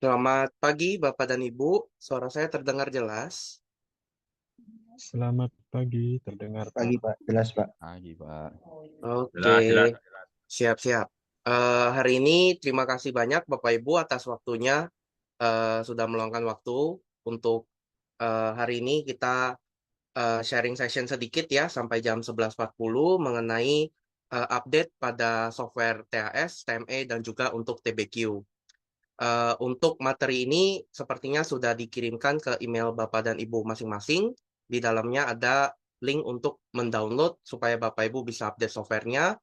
Selamat pagi, Bapak dan Ibu. Suara saya terdengar jelas. Selamat pagi, terdengar Pak. Pagi Pak, jelas Pak. Pagi, Pak. Oke, Jelas, jelas. siap-siap. Hari ini terima kasih banyak Bapak Ibu atas waktunya. Sudah meluangkan waktu untuk hari ini kita sharing session sedikit ya sampai jam 11.40 mengenai update pada software TAS, TME, dan juga untuk TBQ. Untuk materi ini sepertinya sudah dikirimkan ke email Bapak dan Ibu masing-masing. Di dalamnya ada link untuk mendownload supaya Bapak Ibu bisa update softwarenya,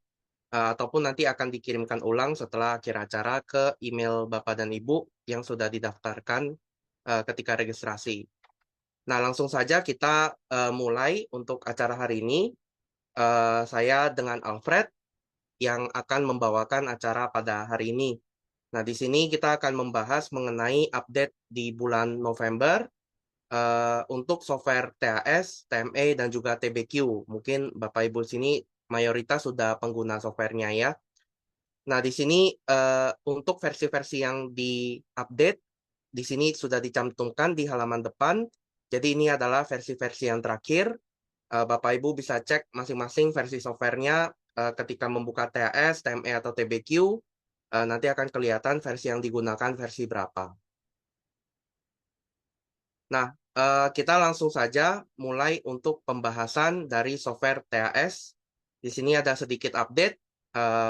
ataupun nanti akan dikirimkan ulang setelah akhir acara ke email Bapak dan Ibu yang sudah didaftarkan ketika registrasi. Nah, langsung saja kita mulai untuk acara hari ini. Saya dengan Alfred yang akan membawakan acara pada hari ini. Nah, di sini kita akan membahas mengenai update di bulan November untuk software TAS, TME, dan juga TBQ. Mungkin Bapak Ibu sini mayoritas sudah pengguna softwarenya ya. Nah, di sini untuk versi-versi yang di-update, di sini sudah dicantumkan di halaman depan. Jadi ini adalah versi-versi yang terakhir. Bapak Ibu bisa cek masing-masing versi softwarenya ketika membuka TAS, TME, atau TBQ. Nanti akan kelihatan versi yang digunakan versi berapa. Nah, kita langsung saja mulai untuk pembahasan dari software TAS. Di sini ada sedikit update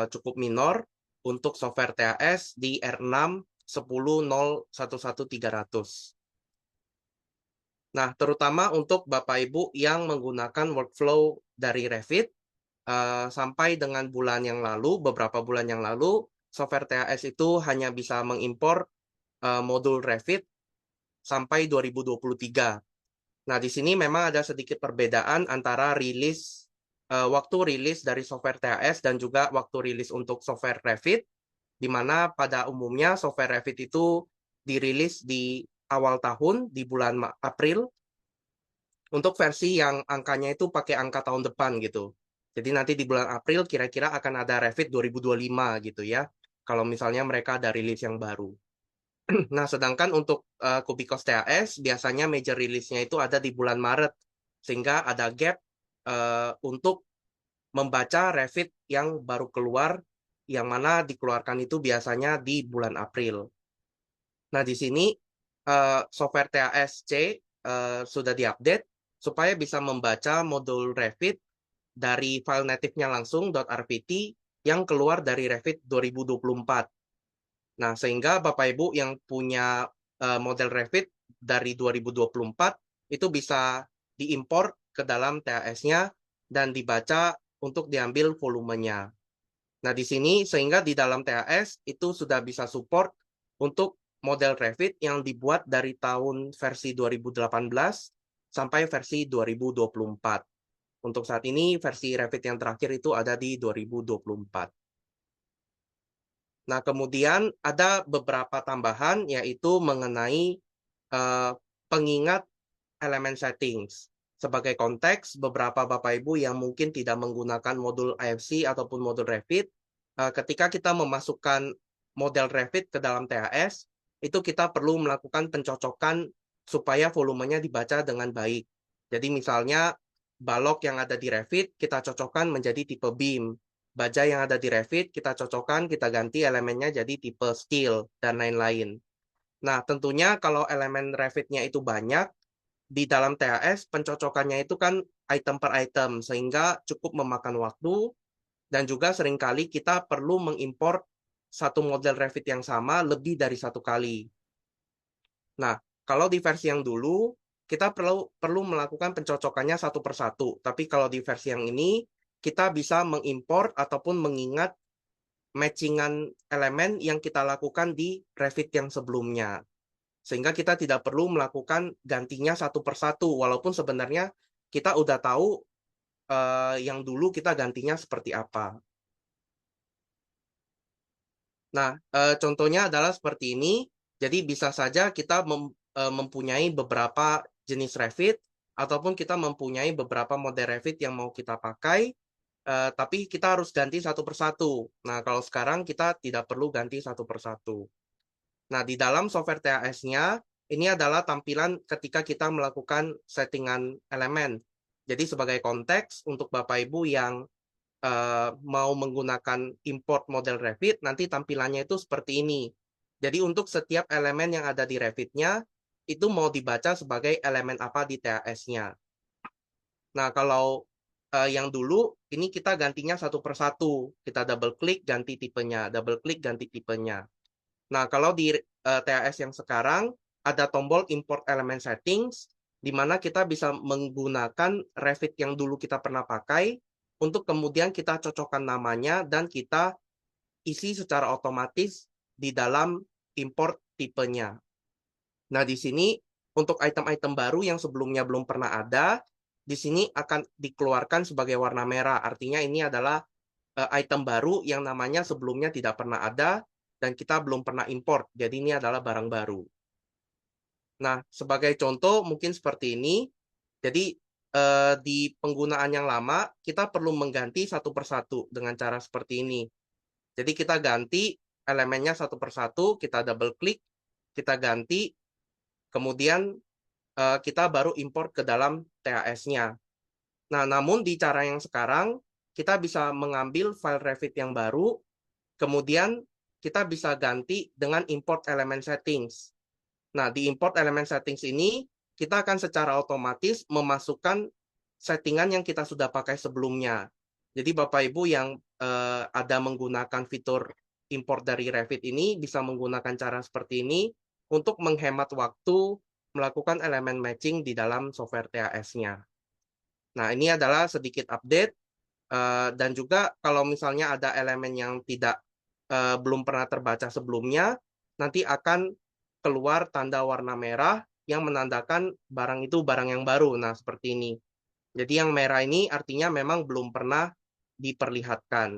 cukup minor untuk software TAS di R6 10.0.11.300. Nah, terutama untuk Bapak Ibu yang menggunakan workflow dari Revit, sampai dengan bulan yang lalu, beberapa bulan yang lalu, software TAS itu hanya bisa mengimpor modul Revit sampai 2023. Nah, di sini memang ada sedikit perbedaan antara waktu rilis dari software TAS dan juga waktu rilis untuk software Revit, di mana pada umumnya software Revit itu dirilis di awal tahun, di bulan April, untuk versi yang angkanya itu pakai angka tahun depan gitu. Jadi nanti di bulan April kira-kira akan ada Revit 2025 gitu ya, kalau misalnya mereka ada rilis yang baru. Nah, sedangkan untuk Kubikos TAS biasanya major release-nya itu ada di bulan Maret, sehingga ada gap untuk membaca Revit yang baru keluar, yang mana dikeluarkan itu biasanya di bulan April. Nah, di sini software TAS-C sudah diupdate supaya bisa membaca modul Revit dari file native-nya langsung .rpt yang keluar dari Revit 2024. Nah, sehingga Bapak Ibu yang punya model Revit dari 2024 itu bisa diimpor ke dalam TAS-nya dan dibaca untuk diambil volumenya. Nah, di sini sehingga di dalam TAS itu sudah bisa support untuk model Revit yang dibuat dari tahun versi 2018 sampai versi 2024. Untuk saat ini versi Revit yang terakhir itu ada di 2024. Nah, kemudian ada beberapa tambahan yaitu mengenai eh, pengingat elemen settings. Sebagai konteks, beberapa Bapak Ibu yang mungkin tidak menggunakan modul IFC ataupun modul Revit, ketika kita memasukkan model Revit ke dalam TAS, itu kita perlu melakukan pencocokan supaya volumenya dibaca dengan baik. Jadi misalnya balok yang ada di Revit kita cocokkan menjadi tipe beam. Baja yang ada di Revit kita cocokkan, kita ganti elemennya jadi tipe steel dan lain-lain. Nah, tentunya kalau elemen Revit-nya itu banyak, di dalam TAS pencocokannya itu kan item per item, sehingga cukup memakan waktu, dan juga seringkali kita perlu mengimpor satu model Revit yang sama lebih dari satu kali. Nah, kalau di versi yang dulu, kita perlu melakukan pencocokannya satu per satu. Tapi kalau di versi yang ini, kita bisa mengimpor ataupun mengingat matchingan elemen yang kita lakukan di Revit yang sebelumnya. Sehingga kita tidak perlu melakukan gantinya satu per satu, walaupun sebenarnya kita udah tahu yang dulu kita gantinya seperti apa. Nah, contohnya adalah seperti ini. Jadi bisa saja kita mempunyai beberapa jenis Revit, ataupun kita mempunyai beberapa model Revit yang mau kita pakai, tapi kita harus ganti satu per satu. Nah, kalau sekarang kita tidak perlu ganti satu per satu. Nah, di dalam software TAS-nya, ini adalah tampilan ketika kita melakukan settingan elemen. Jadi sebagai konteks untuk Bapak Ibu yang mau menggunakan import model Revit, nanti tampilannya itu seperti ini. Jadi untuk setiap elemen yang ada di Revit-nya, itu mau dibaca sebagai elemen apa di TAS-nya. Nah, kalau yang dulu, ini kita gantinya satu persatu. Kita double klik, ganti tipenya. Double klik, ganti tipenya. Nah, kalau di TAS yang sekarang, ada tombol import element settings, di mana kita bisa menggunakan Revit yang dulu kita pernah pakai, untuk kemudian kita cocokkan namanya, dan kita isi secara otomatis di dalam import tipenya. Nah, di sini untuk item-item baru yang sebelumnya belum pernah ada, di sini akan dikeluarkan sebagai warna merah. Artinya ini adalah item baru yang namanya sebelumnya tidak pernah ada dan kita belum pernah import. Jadi ini adalah barang baru. Nah, sebagai contoh mungkin seperti ini. Jadi di penggunaan yang lama kita perlu mengganti satu persatu dengan cara seperti ini. Jadi kita ganti elemennya satu persatu, kita double klik, kita ganti, kemudian kita baru import ke dalam TAS-nya. Nah, namun di cara yang sekarang, kita bisa mengambil file Revit yang baru, kemudian kita bisa ganti dengan import element settings. Nah, di import element settings ini, kita akan secara otomatis memasukkan settingan yang kita sudah pakai sebelumnya. Jadi Bapak Ibu yang ada menggunakan fitur import dari Revit ini bisa menggunakan cara seperti ini untuk menghemat waktu melakukan elemen matching di dalam software TAS-nya. Nah, ini adalah sedikit update dan juga kalau misalnya ada elemen yang tidak belum pernah terbaca sebelumnya, nanti akan keluar tanda warna merah yang menandakan barang itu barang yang baru. Nah, seperti ini. Jadi yang merah ini artinya memang belum pernah diperlihatkan.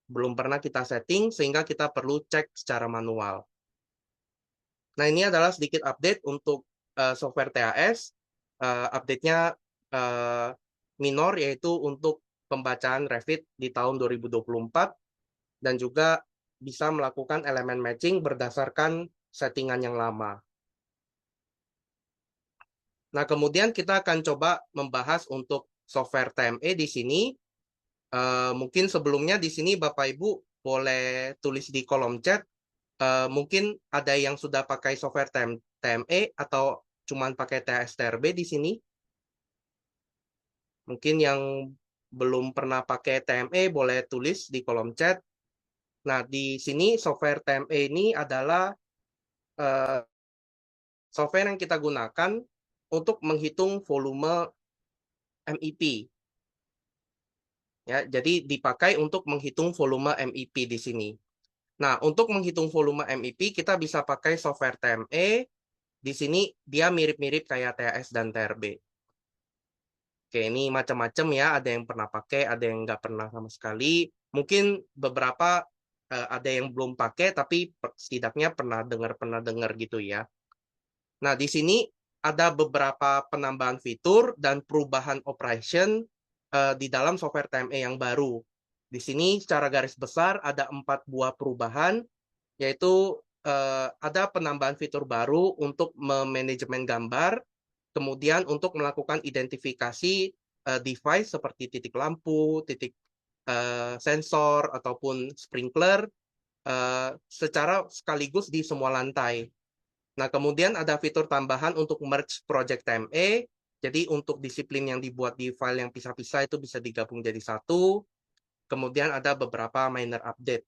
Belum pernah kita setting sehingga kita perlu cek secara manual. Nah, ini adalah sedikit update untuk software TAS. Update-nya minor yaitu untuk pembacaan Revit di tahun 2024 dan juga bisa melakukan elemen matching berdasarkan settingan yang lama. Nah, kemudian kita akan coba membahas untuk software TME di sini. Mungkin sebelumnya di sini Bapak Ibu boleh tulis di kolom chat. Mungkin ada yang sudah pakai software TME atau cuman pakai TSTRB di sini. Mungkin yang belum pernah pakai TME boleh tulis di kolom chat. Nah, di sini software TME ini adalah software yang kita gunakan untuk menghitung volume MEP. Ya, jadi dipakai untuk menghitung volume MEP di sini. Nah, untuk menghitung volume MEP kita bisa pakai software TME. Di sini dia mirip-mirip kayak TAS dan TRB. Oke, ini macam-macam ya. Ada yang pernah pakai, ada yang nggak pernah sama sekali. Mungkin beberapa ada yang belum pakai, tapi setidaknya pernah dengar gitu ya. Nah, di sini ada beberapa penambahan fitur dan perubahan operation di dalam software TME yang baru. Di sini secara garis besar ada 4 buah perubahan, yaitu ada penambahan fitur baru untuk memanajemen gambar, kemudian untuk melakukan identifikasi device seperti titik lampu, titik sensor, ataupun sprinkler secara sekaligus di semua lantai. Nah, kemudian ada fitur tambahan untuk merge project TME. Jadi untuk disiplin yang dibuat di file yang pisah-pisah itu bisa digabung jadi satu. Kemudian ada beberapa minor update.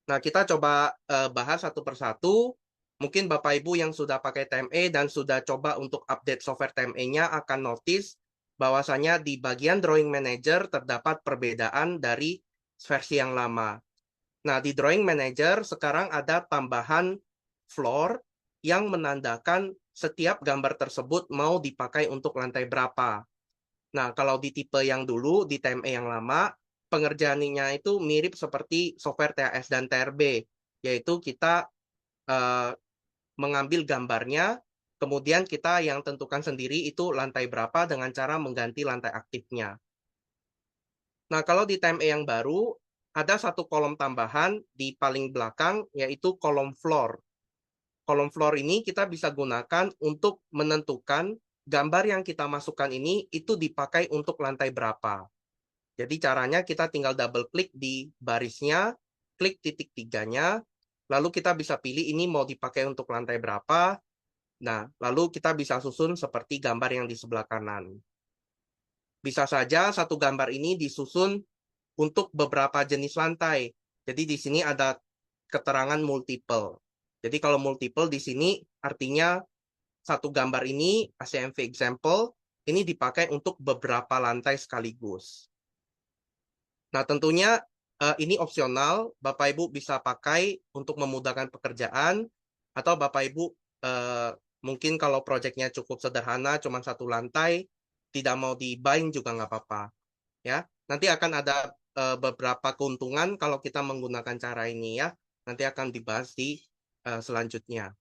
Nah, kita coba bahas satu persatu. Mungkin Bapak Ibu yang sudah pakai TME dan sudah coba untuk update software TME-nya akan notice bahwasanya di bagian Drawing Manager terdapat perbedaan dari versi yang lama. Nah, di Drawing Manager sekarang ada tambahan floor yang menandakan setiap gambar tersebut mau dipakai untuk lantai berapa. Nah, kalau di tipe yang dulu, di TME yang lama, pengerjaannya itu mirip seperti software TAS dan TRB, yaitu kita mengambil gambarnya, kemudian kita yang tentukan sendiri itu lantai berapa dengan cara mengganti lantai aktifnya. Nah, kalau di TME yang baru, ada satu kolom tambahan di paling belakang, yaitu kolom floor. Kolom floor ini kita bisa gunakan untuk menentukan gambar yang kita masukkan ini itu dipakai untuk lantai berapa. Jadi caranya kita tinggal double klik di barisnya, klik titik tiganya, lalu kita bisa pilih ini mau dipakai untuk lantai berapa. Nah, lalu kita bisa susun seperti gambar yang di sebelah kanan. Bisa saja satu gambar ini disusun untuk beberapa jenis lantai. Jadi di sini ada keterangan multiple. Jadi kalau multiple di sini artinya satu gambar ini ACMV example ini dipakai untuk beberapa lantai sekaligus. Nah, tentunya ini opsional, Bapak Ibu bisa pakai untuk memudahkan pekerjaan atau Bapak Ibu mungkin kalau proyeknya cukup sederhana, cuma satu lantai, tidak mau di-bind juga nggak apa-apa. Ya, nanti akan ada beberapa keuntungan kalau kita menggunakan cara ini ya. Nanti akan dibahas di selanjutnya.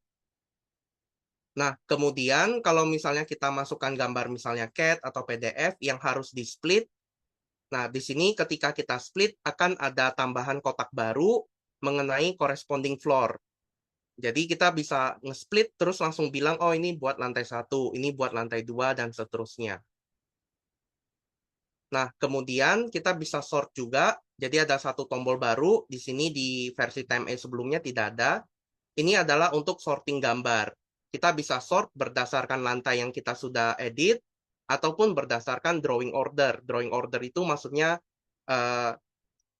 Nah, kemudian kalau misalnya kita masukkan gambar misalnya CAD atau PDF yang harus di-split, nah di sini ketika kita split akan ada tambahan kotak baru mengenai corresponding floor. Jadi kita bisa nge-split terus langsung bilang, oh ini buat lantai 1, ini buat lantai 2, dan seterusnya. Nah, kemudian kita bisa sort juga. Jadi ada satu tombol baru. Di sini di versi TME sebelumnya tidak ada. Ini adalah untuk sorting gambar. Kita bisa sort berdasarkan lantai yang kita sudah edit, ataupun berdasarkan drawing order. Drawing order itu maksudnya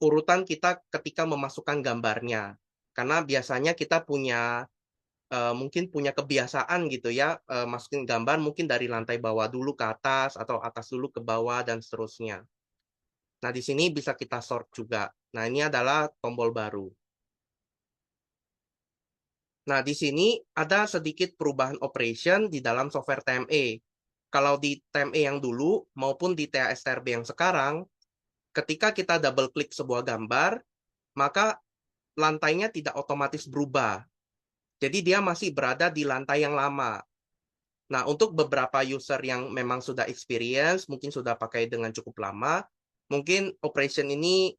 urutan kita ketika memasukkan gambarnya. Karena biasanya kita mungkin punya kebiasaan gitu ya, masukin gambar mungkin dari lantai bawah dulu ke atas, atau atas dulu ke bawah, dan seterusnya. Nah, di sini bisa kita sort juga. Nah, ini adalah tombol baru. Nah, di sini ada sedikit perubahan operation di dalam software TME. Kalau di TME yang dulu maupun di TASTRB yang sekarang, ketika kita double klik sebuah gambar, maka lantainya tidak otomatis berubah. Jadi dia masih berada di lantai yang lama. Nah, untuk beberapa user yang memang sudah experience, mungkin sudah pakai dengan cukup lama, mungkin operation ini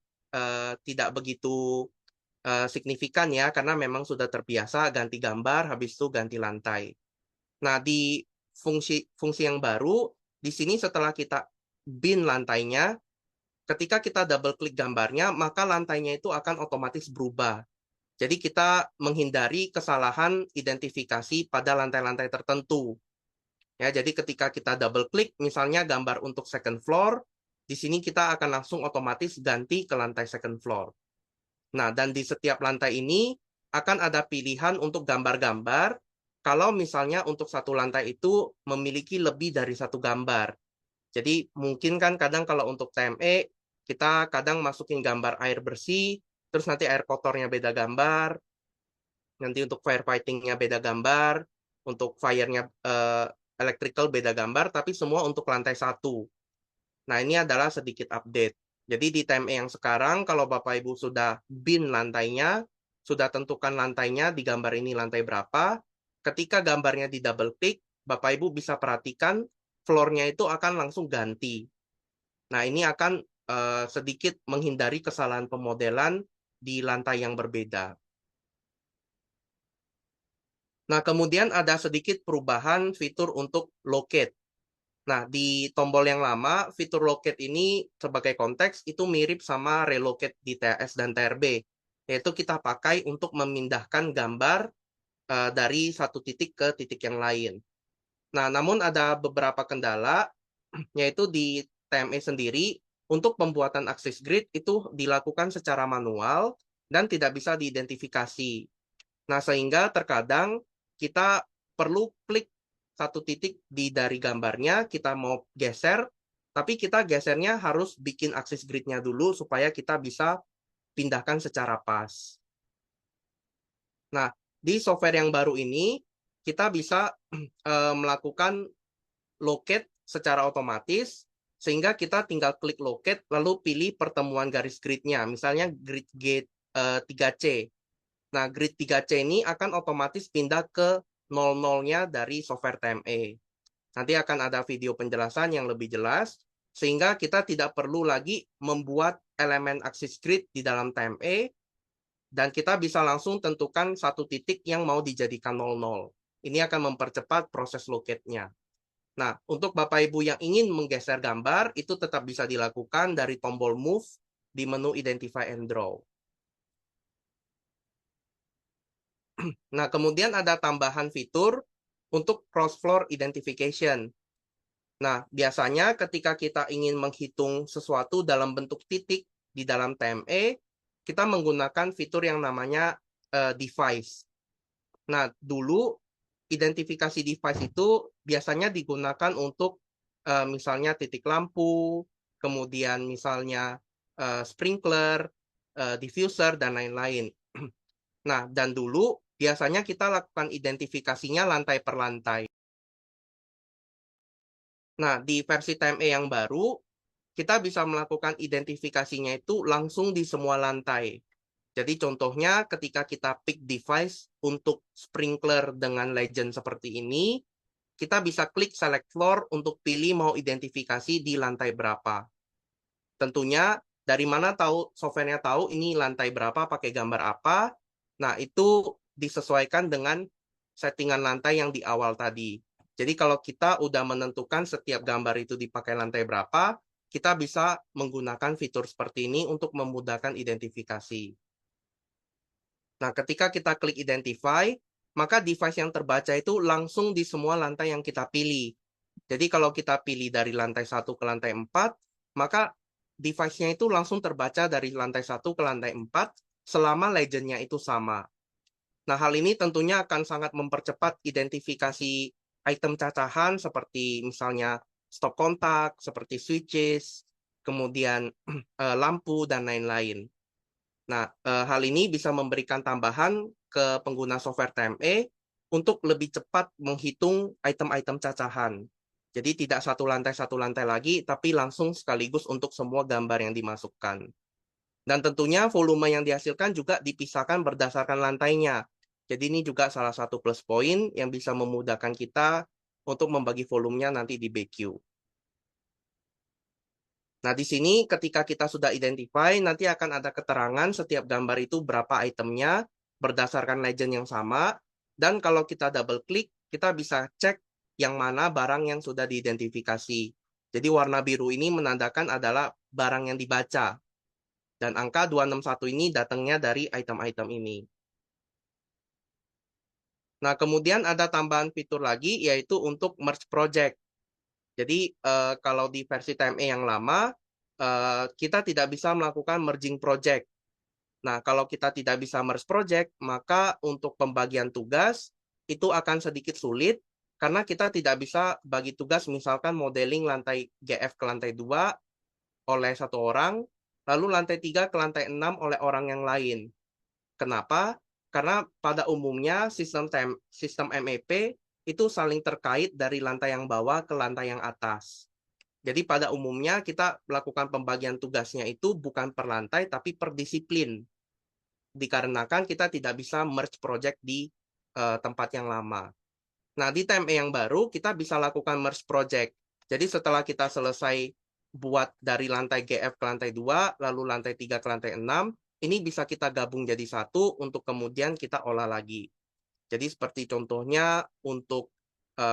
tidak begitu signifikan ya, karena memang sudah terbiasa ganti gambar, habis itu ganti lantai. Nah, di fungsi yang baru, di sini setelah kita bin lantainya, ketika kita double klik gambarnya, maka lantainya itu akan otomatis berubah. Jadi kita menghindari kesalahan identifikasi pada lantai-lantai tertentu. Ya, jadi ketika kita double klik, misalnya gambar untuk second floor, di sini kita akan langsung otomatis ganti ke lantai second floor. Nah, dan di setiap lantai ini akan ada pilihan untuk gambar-gambar. Kalau misalnya untuk satu lantai itu memiliki lebih dari satu gambar. Jadi mungkin kan kadang kalau untuk TME, kita kadang masukin gambar air bersih, terus nanti air kotornya beda gambar, nanti untuk firefighting-nya beda gambar, untuk fire-nya electrical beda gambar, tapi semua untuk lantai 1. Nah, ini adalah sedikit update. Jadi di TME yang sekarang, kalau Bapak Ibu sudah bin lantainya, sudah tentukan lantainya di gambar ini lantai berapa, ketika gambarnya di double click, Bapak Ibu bisa perhatikan floor-nya itu akan langsung ganti. Nah, ini akan sedikit menghindari kesalahan pemodelan di lantai yang berbeda. Nah, kemudian ada sedikit perubahan fitur untuk locate. Nah, di tombol yang lama, fitur locate ini sebagai konteks itu mirip sama relocate di TS dan TRB, yaitu kita pakai untuk memindahkan gambar dari satu titik ke titik yang lain. Nah, namun ada beberapa kendala, yaitu di TME sendiri, untuk pembuatan akses grid itu dilakukan secara manual dan tidak bisa diidentifikasi. Nah, sehingga terkadang kita perlu klik satu titik dari gambarnya, kita mau geser, tapi kita gesernya harus bikin akses grid-nya dulu supaya kita bisa pindahkan secara pas. Nah, di software yang baru ini, kita bisa melakukan locate secara otomatis, sehingga kita tinggal klik locate, lalu pilih pertemuan garis grid-nya, misalnya grid gate 3C. Nah, grid 3C ini akan otomatis pindah ke 00-nya dari software TME. Nanti akan ada video penjelasan yang lebih jelas, sehingga kita tidak perlu lagi membuat elemen aksis grid di dalam TME, dan kita bisa langsung tentukan satu titik yang mau dijadikan 00. Ini akan mempercepat proses locate-nya. Nah, untuk Bapak Ibu yang ingin menggeser gambar, itu tetap bisa dilakukan dari tombol Move di menu Identify and Draw. Nah, kemudian ada tambahan fitur untuk cross-floor identification. Nah, biasanya ketika kita ingin menghitung sesuatu dalam bentuk titik di dalam TME, kita menggunakan fitur yang namanya device. Nah, dulu identifikasi device itu biasanya digunakan untuk misalnya titik lampu, kemudian misalnya sprinkler, diffuser, dan lain-lain. Nah, dan dulu biasanya kita lakukan identifikasinya lantai per lantai. Nah, di versi TME yang baru, kita bisa melakukan identifikasinya itu langsung di semua lantai. Jadi contohnya ketika kita pick device untuk sprinkler dengan legend seperti ini, kita bisa klik select floor untuk pilih mau identifikasi di lantai berapa. Tentunya dari mana tahu softwarenya tahu ini lantai berapa, pakai gambar apa. Nah, itu disesuaikan dengan settingan lantai yang di awal tadi. Jadi kalau kita udah menentukan setiap gambar itu dipakai lantai berapa, kita bisa menggunakan fitur seperti ini untuk memudahkan identifikasi. Nah, ketika kita klik identify, maka device yang terbaca itu langsung di semua lantai yang kita pilih. Jadi kalau kita pilih dari lantai 1 ke lantai 4, maka device-nya itu langsung terbaca dari lantai 1 ke lantai 4 selama legend-nya itu sama. Nah, hal ini tentunya akan sangat mempercepat identifikasi item cacahan seperti misalnya stop kontak, seperti switches, kemudian lampu, dan lain-lain. Nah, hal ini bisa memberikan tambahan ke pengguna software TME untuk lebih cepat menghitung item-item cacahan. Jadi tidak satu lantai lagi, tapi langsung sekaligus untuk semua gambar yang dimasukkan. Dan tentunya volume yang dihasilkan juga dipisahkan berdasarkan lantainya. Jadi ini juga salah satu plus point yang bisa memudahkan kita untuk membagi volumenya nanti di BQ. Nah, di sini ketika kita sudah identify, nanti akan ada keterangan setiap gambar itu berapa itemnya berdasarkan legend yang sama. Dan kalau kita double klik, kita bisa cek yang mana barang yang sudah diidentifikasi. Jadi warna biru ini menandakan adalah barang yang dibaca. Dan angka 261 ini datangnya dari item-item ini. Nah, kemudian ada tambahan fitur lagi, yaitu untuk merge project. Jadi kalau di versi TME yang lama, kita tidak bisa melakukan merging project. Nah, kalau kita tidak bisa merge project, maka untuk pembagian tugas itu akan sedikit sulit karena kita tidak bisa bagi tugas misalkan modeling lantai GF ke lantai 2 oleh satu orang, lalu lantai 3 ke lantai 6 oleh orang yang lain. Kenapa? Karena pada umumnya sistem MEP itu saling terkait dari lantai yang bawah ke lantai yang atas. Jadi pada umumnya kita melakukan pembagian tugasnya itu bukan per lantai tapi per disiplin. Dikarenakan kita tidak bisa merge project di tempat yang lama. Nah, di TME yang baru kita bisa lakukan merge project. Jadi setelah kita selesai buat dari lantai GF ke lantai 2, lalu lantai 3 ke lantai 6, ini bisa kita gabung jadi satu untuk kemudian kita olah lagi. Jadi seperti contohnya untuk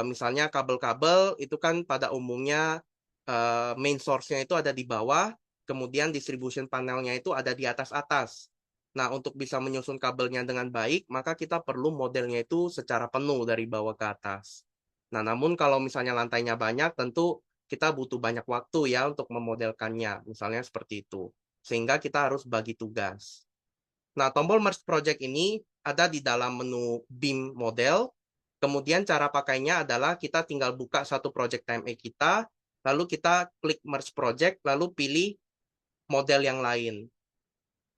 misalnya kabel-kabel itu kan pada umumnya main source-nya itu ada di bawah, kemudian distribution panelnya itu ada di atas-atas. Nah, untuk bisa menyusun kabelnya dengan baik, maka kita perlu modelnya itu secara penuh dari bawah ke atas. Nah, namun kalau misalnya lantainya banyak, tentu kita butuh banyak waktu ya untuk memodelkannya, misalnya seperti itu. Sehingga kita harus bagi tugas. Nah, tombol Merge Project ini ada di dalam menu BIM model. Kemudian cara pakainya adalah kita tinggal buka satu project TME kita, lalu kita klik Merge Project, lalu pilih model yang lain.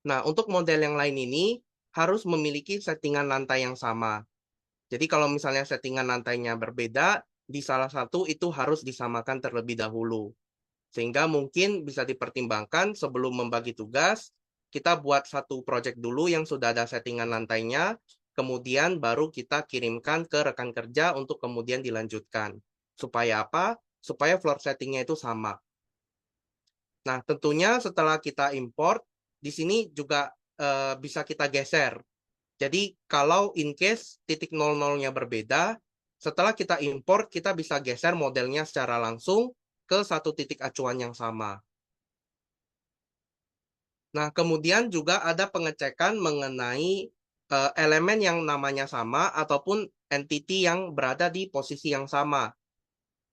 Nah, untuk model yang lain ini harus memiliki settingan lantai yang sama. Jadi kalau misalnya settingan lantainya berbeda, di salah satu itu harus disamakan terlebih dahulu. Sehingga mungkin bisa dipertimbangkan sebelum membagi tugas, kita buat satu project dulu yang sudah ada settingan lantainya, kemudian baru kita kirimkan ke rekan kerja untuk kemudian dilanjutkan. Supaya apa? Supaya floor settingnya itu sama. Nah, tentunya setelah kita import, di sini juga bisa kita geser. Jadi kalau in case titik 00-nya berbeda, setelah kita import, kita bisa geser modelnya secara langsung ke satu titik acuan yang sama. Nah, kemudian juga ada pengecekan mengenai elemen yang namanya sama ataupun entity yang berada di posisi yang sama.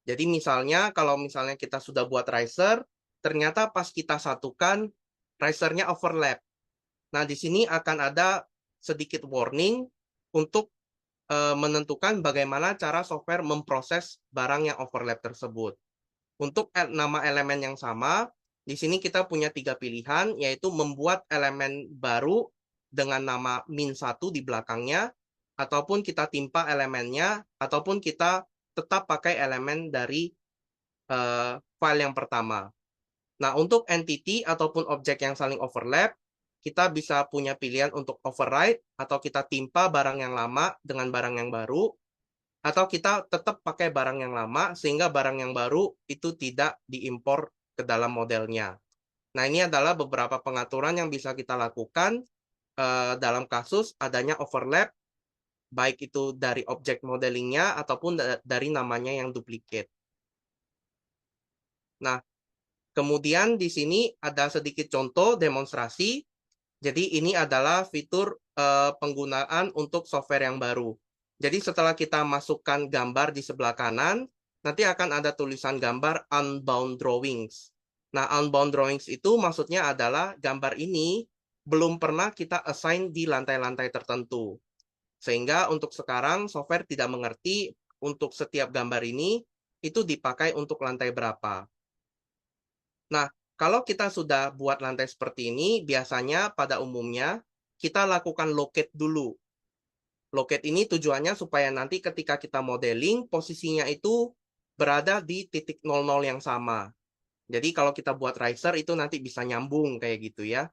Jadi misalnya kalau misalnya kita sudah buat riser, ternyata pas kita satukan risernya overlap. Nah, di sini akan ada sedikit warning untuk menentukan bagaimana cara software memproses barang yang overlap tersebut. Untuk nama elemen yang sama, di sini kita punya 3 pilihan, yaitu membuat elemen baru dengan nama min1 di belakangnya, ataupun kita timpa elemennya, ataupun kita tetap pakai elemen dari file yang pertama. Nah, untuk entity ataupun objek yang saling overlap, kita bisa punya pilihan untuk override, atau kita timpa barang yang lama dengan barang yang baru, atau kita tetap pakai barang yang lama sehingga barang yang baru itu tidak diimpor ke dalam modelnya. Nah, ini adalah beberapa pengaturan yang bisa kita lakukan dalam kasus adanya overlap, baik itu dari objek modelingnya ataupun dari namanya yang duplicate. Nah, kemudian di sini ada sedikit contoh demonstrasi. Jadi ini adalah fitur penggunaan untuk software yang baru. Jadi setelah kita masukkan gambar di sebelah kanan, nanti akan ada tulisan gambar unbound drawings. Nah, unbound drawings itu maksudnya adalah gambar ini belum pernah kita assign di lantai-lantai tertentu. Sehingga untuk sekarang software tidak mengerti untuk setiap gambar ini itu dipakai untuk lantai berapa. Nah, kalau kita sudah buat lantai seperti ini, biasanya pada umumnya kita lakukan locate dulu. Locate ini tujuannya supaya nanti ketika kita modeling, posisinya itu berada di titik 00 yang sama. Jadi kalau kita buat riser itu nanti bisa nyambung kayak gitu ya.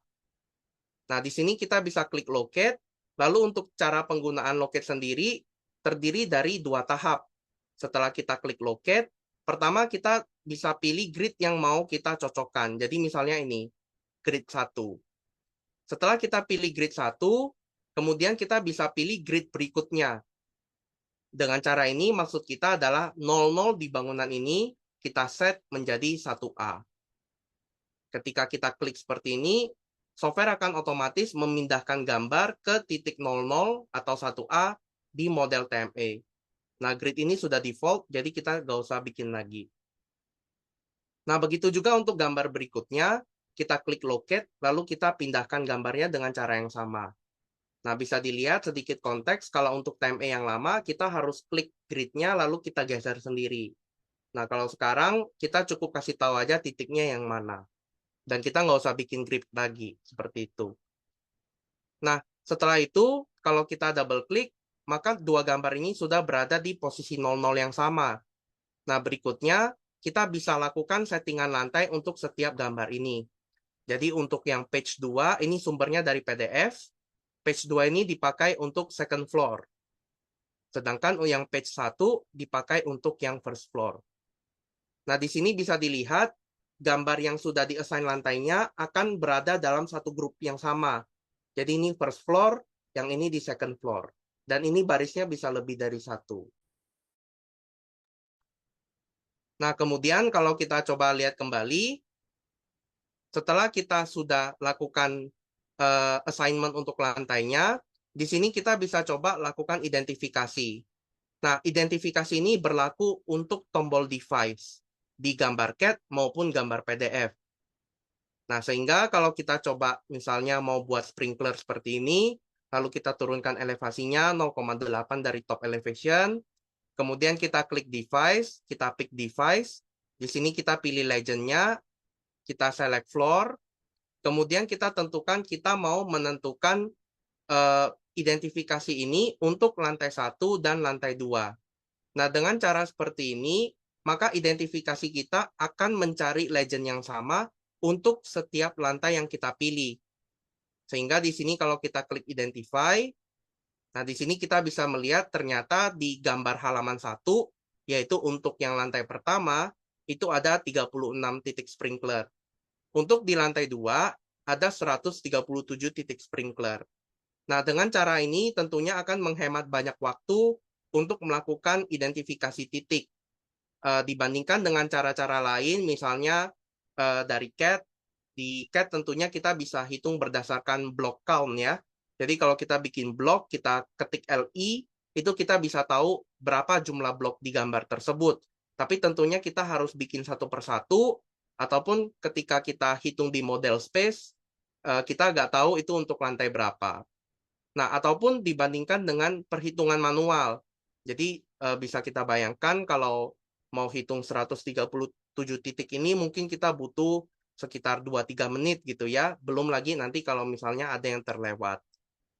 Nah, di sini kita bisa klik locate. Lalu untuk cara penggunaan locate sendiri terdiri dari 2 tahap. Setelah kita klik locate, pertama kita bisa pilih grid yang mau kita cocokkan. Jadi misalnya ini, grid 1. Setelah kita pilih grid 1, kemudian kita bisa pilih grid berikutnya. Dengan cara ini maksud kita adalah 00 di bangunan ini kita set menjadi 1A. Ketika kita klik seperti ini, software akan otomatis memindahkan gambar ke titik 00 atau 1A di model TMA. Nah, grid ini sudah default, jadi kita nggak usah bikin lagi. Nah, begitu juga untuk gambar berikutnya, kita klik locate, lalu kita pindahkan gambarnya dengan cara yang sama. Nah, bisa dilihat sedikit konteks, kalau untuk TMA yang lama, kita harus klik gridnya, lalu kita geser sendiri. Nah, kalau sekarang, kita cukup kasih tahu aja titiknya yang mana. Dan kita nggak usah bikin grid lagi, seperti itu. Nah, setelah itu, kalau kita double klik, maka dua gambar ini sudah berada di posisi 00 yang sama. Nah, berikutnya, kita bisa lakukan settingan lantai untuk setiap gambar ini. Jadi untuk yang page 2, ini sumbernya dari PDF. Page 2 ini dipakai untuk second floor. Sedangkan yang page 1 dipakai untuk yang first floor. Nah, di sini bisa dilihat gambar yang sudah di-assign lantainya akan berada dalam satu grup yang sama. Jadi ini first floor, yang ini di second floor. Dan ini barisnya bisa lebih dari satu. Nah, kemudian kalau kita coba lihat kembali, setelah kita sudah lakukan assignment untuk lantainya, di sini kita bisa coba lakukan identifikasi. Nah, identifikasi ini berlaku untuk tombol device di gambar CAD maupun gambar PDF. Nah, sehingga kalau kita coba misalnya mau buat sprinkler seperti ini, lalu kita turunkan elevasinya 0,8 dari top elevation, kemudian kita klik device, kita pick device, di sini kita pilih legendnya, kita select floor, kemudian kita tentukan kita mau menentukan identifikasi ini untuk lantai 1 dan lantai 2. Nah, dengan cara seperti ini, maka identifikasi kita akan mencari legend yang sama untuk setiap lantai yang kita pilih. Sehingga di sini kalau kita klik identify, nah di sini kita bisa melihat ternyata di gambar halaman 1, yaitu untuk yang lantai pertama, itu ada 36 titik sprinkler. Untuk di lantai 2, ada 137 titik sprinkler. Nah, dengan cara ini tentunya akan menghemat banyak waktu untuk melakukan identifikasi titik. Dibandingkan dengan cara-cara lain, misalnya dari CAD, di CAD tentunya kita bisa hitung berdasarkan block count ya. Jadi kalau kita bikin blok, kita ketik LI, itu kita bisa tahu berapa jumlah blok di gambar tersebut. Tapi tentunya kita harus bikin satu persatu, ataupun ketika kita hitung di model space, kita nggak tahu itu untuk lantai berapa. Nah, ataupun dibandingkan dengan perhitungan manual. Jadi bisa kita bayangkan kalau mau hitung 137 titik ini mungkin kita butuh sekitar 2-3 menit gitu ya. Belum lagi nanti kalau misalnya ada yang terlewat.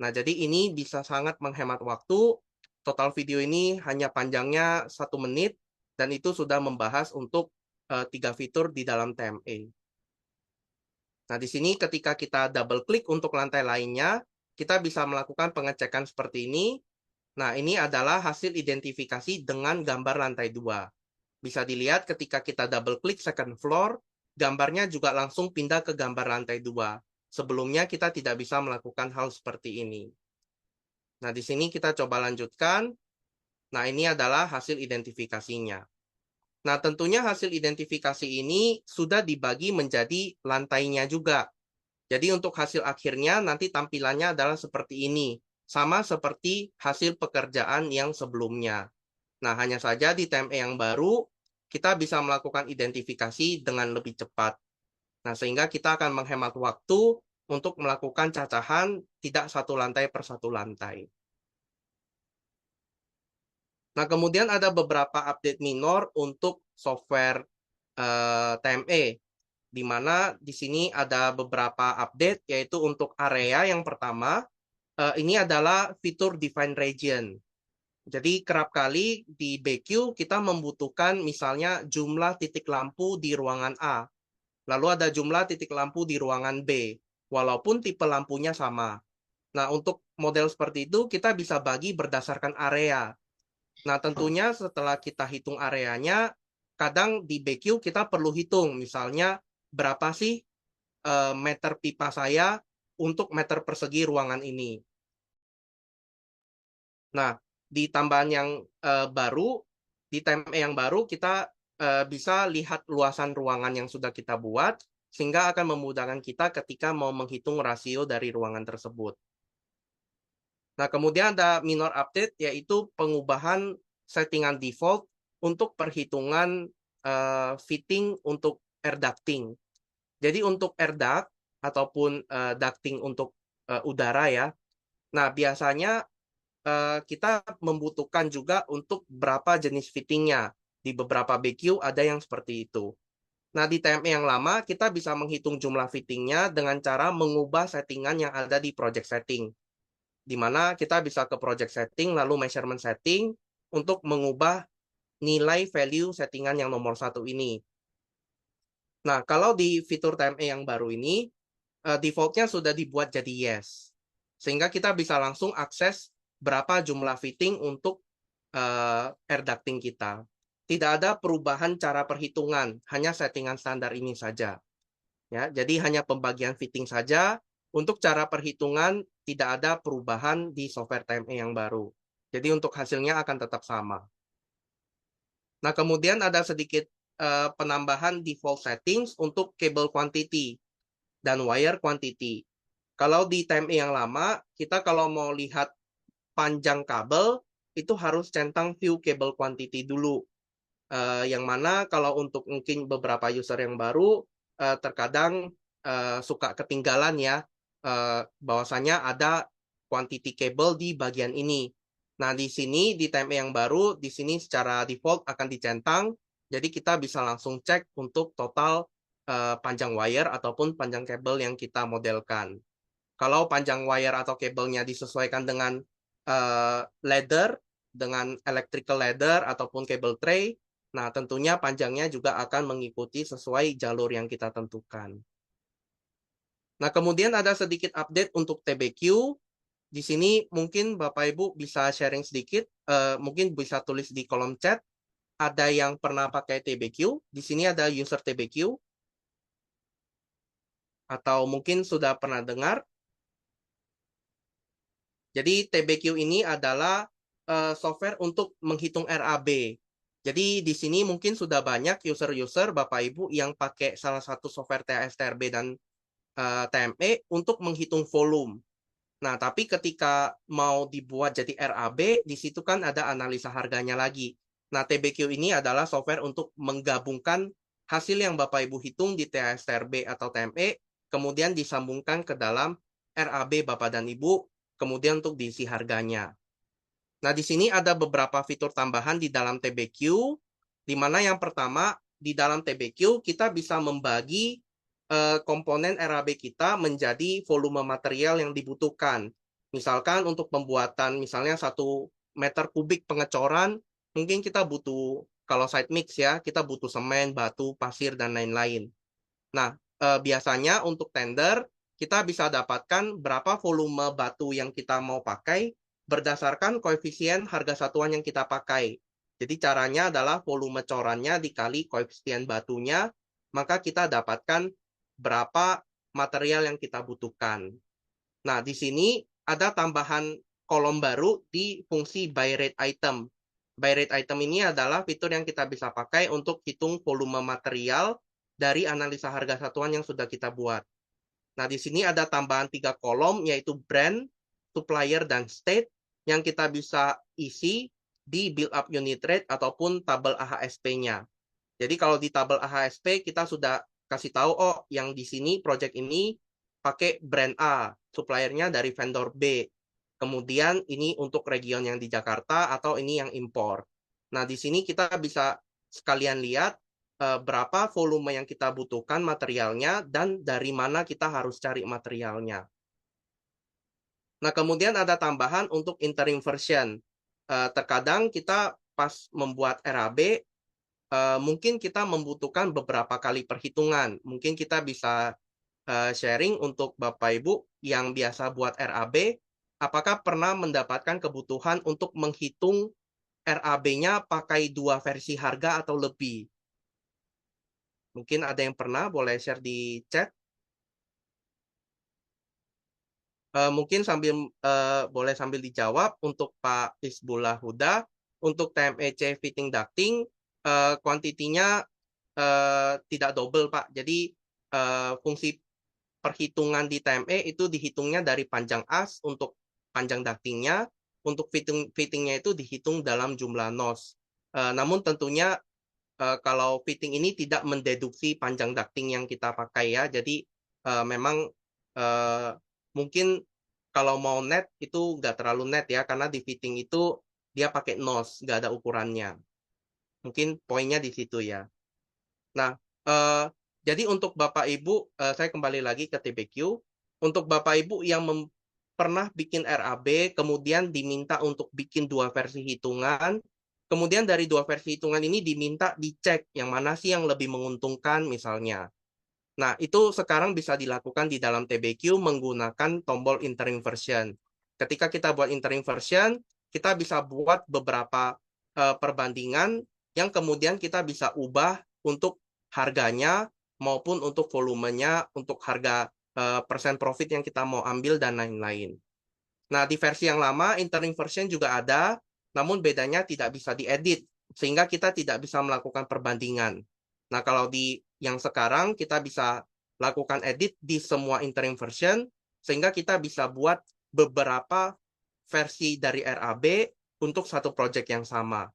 Nah, jadi ini bisa sangat menghemat waktu. Total video ini hanya panjangnya 1 menit dan itu sudah membahas untuk 3 fitur di dalam TMA. Nah, di sini ketika kita double klik untuk lantai lainnya, kita bisa melakukan pengecekan seperti ini. Nah, ini adalah hasil identifikasi dengan gambar lantai 2. Bisa dilihat ketika kita double klik second floor, gambarnya juga langsung pindah ke gambar lantai 2. Sebelumnya kita tidak bisa melakukan hal seperti ini. Nah, di sini kita coba lanjutkan. Nah, ini adalah hasil identifikasinya. Nah, tentunya hasil identifikasi ini sudah dibagi menjadi lantainya juga. Jadi untuk hasil akhirnya nanti tampilannya adalah seperti ini. Sama seperti hasil pekerjaan yang sebelumnya. Nah, hanya saja di TME yang baru, kita bisa melakukan identifikasi dengan lebih cepat. Nah, sehingga kita akan menghemat waktu untuk melakukan cacahan tidak satu lantai per satu lantai. Nah, kemudian ada beberapa update minor untuk software TME, di mana di sini ada beberapa update, yaitu untuk area yang pertama, ini adalah fitur Define Region. Jadi kerap kali di BQ kita membutuhkan misalnya jumlah titik lampu di ruangan A, lalu ada jumlah titik lampu di ruangan B, walaupun tipe lampunya sama. Nah, untuk model seperti itu kita bisa bagi berdasarkan area. Nah, tentunya setelah kita hitung areanya, kadang di BQ kita perlu hitung, misalnya berapa sih meter pipa saya untuk meter persegi ruangan ini. Nah, di tambahan yang baru, di TME yang baru, kita bisa lihat luasan ruangan yang sudah kita buat, sehingga akan memudahkan kita ketika mau menghitung rasio dari ruangan tersebut. Nah, kemudian ada minor update, yaitu pengubahan settingan default untuk perhitungan fitting untuk air ducting. Jadi untuk air duct, ataupun ducting untuk udara ya, nah biasanya kita membutuhkan juga untuk berapa jenis fittingnya. Di beberapa BQ ada yang seperti itu. Nah, di TME yang lama, kita bisa menghitung jumlah fittingnya dengan cara mengubah settingan yang ada di project setting. Di mana kita bisa ke project setting, lalu measurement setting, untuk mengubah nilai value settingan yang nomor 1 ini. Nah, kalau di fitur TME yang baru ini, defaultnya sudah dibuat jadi yes. Sehingga kita bisa langsung akses berapa jumlah fitting untuk air ducting kita. Tidak ada perubahan cara perhitungan, hanya settingan standar ini saja. Ya, jadi hanya pembagian fitting saja. Untuk cara perhitungan tidak ada perubahan di software TME yang baru. Jadi untuk hasilnya akan tetap sama. Nah, kemudian ada sedikit penambahan default settings untuk cable quantity dan wire quantity. Kalau di TME yang lama, kita kalau mau lihat panjang kabel, itu harus centang view cable quantity dulu. Yang mana kalau untuk mungkin beberapa user yang baru, terkadang suka ketinggalan ya, bahwasanya ada quantity cable di bagian ini. Nah, di sini di TME yang baru, di sini secara default akan dicentang, jadi kita bisa langsung cek untuk total panjang wire ataupun panjang kabel yang kita modelkan. Kalau panjang wire atau kabelnya disesuaikan dengan ladder, dengan electrical ladder ataupun cable tray, nah tentunya panjangnya juga akan mengikuti sesuai jalur yang kita tentukan. Nah, kemudian ada sedikit update untuk TBQ. Di sini mungkin Bapak Ibu bisa sharing sedikit, mungkin bisa tulis di kolom chat. Ada yang pernah pakai TBQ? Di sini ada user TBQ. Atau mungkin sudah pernah dengar? Jadi TBQ ini adalah software untuk menghitung RAB. Jadi di sini mungkin sudah banyak user-user Bapak Ibu yang pakai salah satu software TASTRB dan TME untuk menghitung volume. Nah, tapi ketika mau dibuat jadi RAB, di situ kan ada analisa harganya lagi. Nah, TBQ ini adalah software untuk menggabungkan hasil yang Bapak Ibu hitung di TASTRB atau TME, kemudian disambungkan ke dalam RAB Bapak dan Ibu, kemudian untuk diisi harganya. Nah, di sini ada beberapa fitur tambahan di dalam TBQ, di mana yang pertama, di dalam TBQ kita bisa membagi komponen RAB kita menjadi volume material yang dibutuhkan. Misalkan untuk pembuatan misalnya 1 meter kubik pengecoran, mungkin kita butuh, kalau site mix ya, kita butuh semen, batu, pasir, dan lain-lain. Nah, biasanya untuk tender, kita bisa dapatkan berapa volume batu yang kita mau pakai berdasarkan koefisien harga satuan yang kita pakai. Jadi caranya adalah volume corannya dikali koefisien batunya, maka kita dapatkan berapa material yang kita butuhkan. Nah, di sini ada tambahan kolom baru di fungsi buy rate item. Buy rate item ini adalah fitur yang kita bisa pakai untuk hitung volume material dari analisa harga satuan yang sudah kita buat. Nah, di sini ada tambahan 3 kolom, yaitu brand, supplier, dan state, yang kita bisa isi di build up unit rate ataupun tabel AHSP-nya. Jadi kalau di tabel AHSP kita sudah kasih tahu, oh yang di sini project ini pakai brand A, suppliernya dari vendor B. Kemudian ini untuk region yang di Jakarta atau ini yang impor. Nah, di sini kita bisa sekalian lihat berapa volume yang kita butuhkan materialnya dan dari mana kita harus cari materialnya. Nah, kemudian ada tambahan untuk interim version. Terkadang kita pas membuat RAB, mungkin kita membutuhkan beberapa kali perhitungan. Mungkin kita bisa sharing untuk Bapak Ibu yang biasa buat RAB, apakah pernah mendapatkan kebutuhan untuk menghitung RAB-nya pakai 2 versi harga atau lebih? Mungkin ada yang pernah, boleh share di chat. Mungkin boleh sambil dijawab untuk Pak Isbullah Huda. Untuk TMEC fitting ducting, kuantitinya tidak double, Pak. Jadi fungsi perhitungan di TME itu dihitungnya dari panjang as untuk panjang ductingnya, untuk fittingnya itu dihitung dalam jumlah nos. Namun tentunya kalau fitting ini tidak mendeduksi panjang ducting yang kita pakai ya, jadi memang uh, mungkin kalau mau net itu nggak terlalu net ya, karena di fitting itu dia pakai nos, nggak ada ukurannya. Mungkin poinnya di situ ya. Nah, jadi untuk Bapak Ibu, saya kembali lagi ke TBQ. Untuk Bapak Ibu yang pernah bikin RAB, kemudian diminta untuk bikin 2 versi hitungan, kemudian dari 2 versi hitungan ini diminta dicek yang mana sih yang lebih menguntungkan misalnya. Nah, itu sekarang bisa dilakukan di dalam TBQ menggunakan tombol interim version. Ketika kita buat interim version, kita bisa buat beberapa perbandingan yang kemudian kita bisa ubah untuk harganya maupun untuk volumenya, untuk harga persen profit yang kita mau ambil dan lain-lain. Nah, di versi yang lama interim version juga ada, namun bedanya tidak bisa diedit sehingga kita tidak bisa melakukan perbandingan. Nah, kalau di yang sekarang kita bisa lakukan edit di semua interim version sehingga kita bisa buat beberapa versi dari RAB untuk satu project yang sama.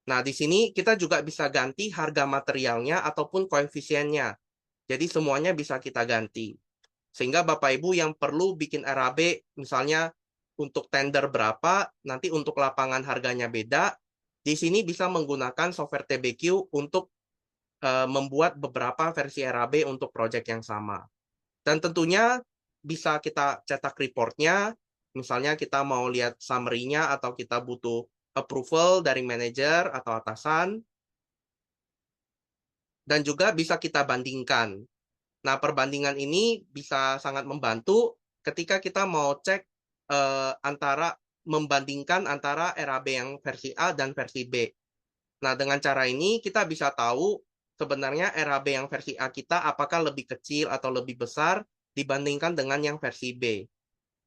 Nah, di sini kita juga bisa ganti harga materialnya ataupun koefisiennya. Jadi semuanya bisa kita ganti. Sehingga Bapak Ibu yang perlu bikin RAB, misalnya untuk tender berapa, nanti untuk lapangan harganya beda, di sini bisa menggunakan software TBQ untuk membuat beberapa versi RAB untuk project yang sama. Dan tentunya bisa kita cetak reportnya, misalnya kita mau lihat summary-nya atau kita butuh approval dari manajer atau atasan, dan juga bisa kita bandingkan. Nah, perbandingan ini bisa sangat membantu ketika kita mau cek membandingkan antara RAB yang versi A dan versi B. Nah, dengan cara ini kita bisa tahu sebenarnya RAB yang versi A kita apakah lebih kecil atau lebih besar dibandingkan dengan yang versi B.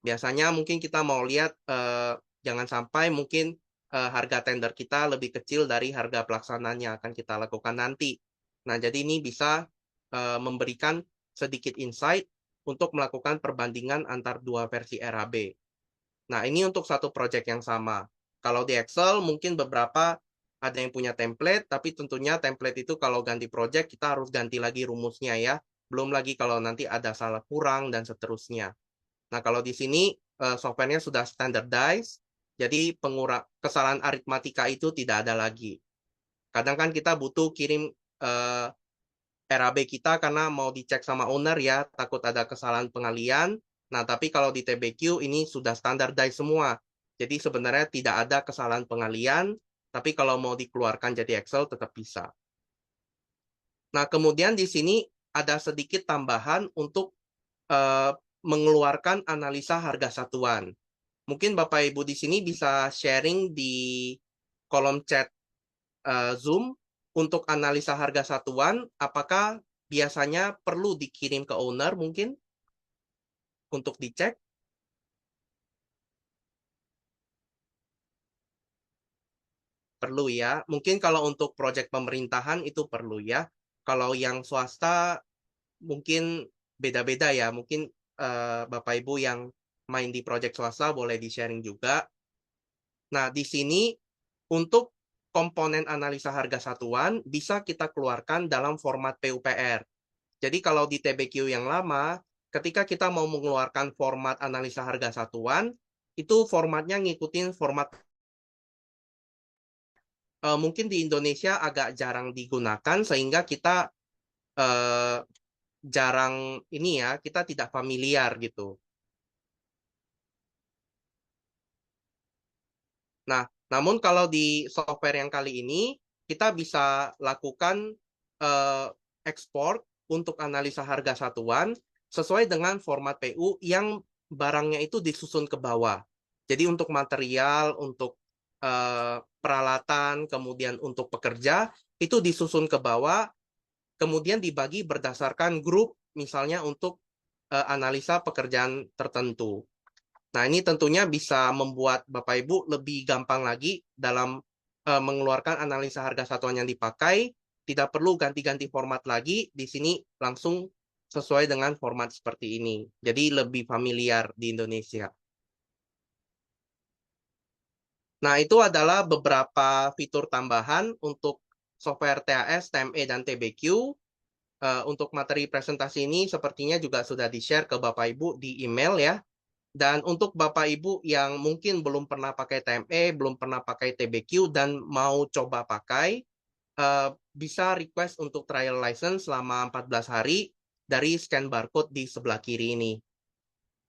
Biasanya mungkin kita mau lihat jangan sampai mungkin harga tender kita lebih kecil dari harga pelaksanaan yang akan kita lakukan nanti. Nah, jadi ini bisa memberikan sedikit insight untuk melakukan perbandingan antar dua versi RAB. Nah, ini untuk satu project yang sama. Kalau di Excel mungkin beberapa ada yang punya template, tapi tentunya template itu kalau ganti project kita harus ganti lagi rumusnya ya. Belum lagi kalau nanti ada salah kurang dan seterusnya. Nah, kalau di sini softwarenya sudah standardized, jadi kesalahan aritmatika itu tidak ada lagi. Kadang kan kita butuh kirim RAB kita karena mau dicek sama owner ya, takut ada kesalahan pengalian. Nah, tapi kalau di TBQ ini sudah standardized semua. Jadi sebenarnya tidak ada kesalahan pengalian, tapi kalau mau dikeluarkan jadi Excel tetap bisa. Nah, kemudian di sini ada sedikit tambahan untuk mengeluarkan analisa harga satuan. Mungkin Bapak Ibu di sini bisa sharing di kolom chat Zoom untuk analisa harga satuan, apakah biasanya perlu dikirim ke owner mungkin untuk dicek? Perlu ya. Mungkin kalau untuk proyek pemerintahan itu perlu ya. Kalau yang swasta mungkin beda-beda ya. Mungkin Bapak Ibu yang main di proyek swasta boleh di-sharing juga. Nah, di sini untuk komponen analisa harga satuan bisa kita keluarkan dalam format PUPR. Jadi kalau di TBQ yang lama, ketika kita mau mengeluarkan format analisa harga satuan, itu formatnya ngikutin format mungkin di Indonesia agak jarang digunakan sehingga kita eh, jarang ini ya, kita tidak familiar gitu. Nah, namun kalau di software yang kali ini kita bisa lakukan eh, ekspor untuk analisa harga satuan sesuai dengan format PU yang barangnya itu disusun ke bawah. Jadi untuk material, untuk peralatan, kemudian untuk pekerja itu disusun ke bawah, kemudian dibagi berdasarkan grup, misalnya untuk analisa pekerjaan tertentu. Nah, ini tentunya bisa membuat Bapak Ibu lebih gampang lagi dalam mengeluarkan analisa harga satuan yang dipakai. Tidak perlu ganti-ganti format lagi. Di sini langsung sesuai dengan format seperti ini. Jadi lebih familiar di Indonesia. Nah, itu adalah beberapa fitur tambahan untuk software TAS, TME, dan TBQ. Untuk materi presentasi ini sepertinya juga sudah di-share ke Bapak Ibu di email ya. Dan untuk Bapak Ibu yang mungkin belum pernah pakai TME, belum pernah pakai TBQ, dan mau coba pakai, bisa request untuk trial license selama 14 hari dari scan barcode di sebelah kiri ini.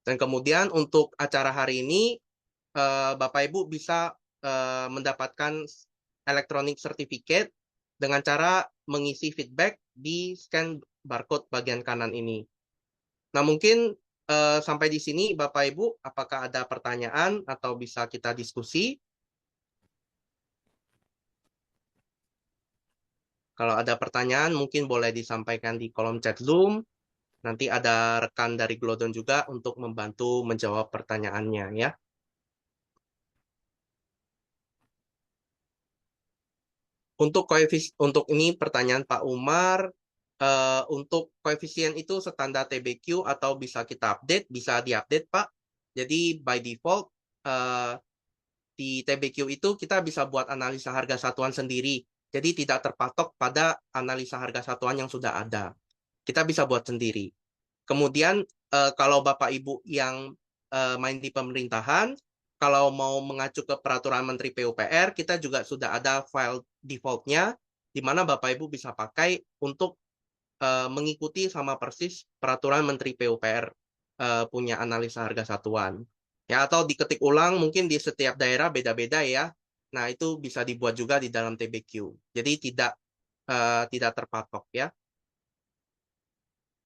Dan kemudian untuk acara hari ini, Bapak Ibu bisa mendapatkan electronic certificate dengan cara mengisi feedback di scan barcode bagian kanan ini. Nah, mungkin sampai di sini Bapak Ibu, apakah ada pertanyaan atau bisa kita diskusi? Kalau ada pertanyaan mungkin boleh disampaikan di kolom chat Zoom. Nanti ada rekan dari Glodon juga untuk membantu menjawab pertanyaannya ya. Untuk ini pertanyaan Pak Umar, untuk koefisien itu standar TBQ atau bisa kita update, bisa diupdate Pak. Jadi by default di TBQ itu kita bisa buat analisa harga satuan sendiri. Jadi tidak terpatok pada analisa harga satuan yang sudah ada. Kita bisa buat sendiri. Kemudian kalau Bapak Ibu yang main di pemerintahan, kalau mau mengacu ke peraturan Menteri PUPR, kita juga sudah ada file defaultnya, di mana Bapak Ibu bisa pakai untuk mengikuti sama persis peraturan Menteri PUPR punya analisa harga satuan. Ya, atau diketik ulang mungkin di setiap daerah beda-beda ya. Nah, itu bisa dibuat juga di dalam TBQ. Jadi tidak terpatok ya.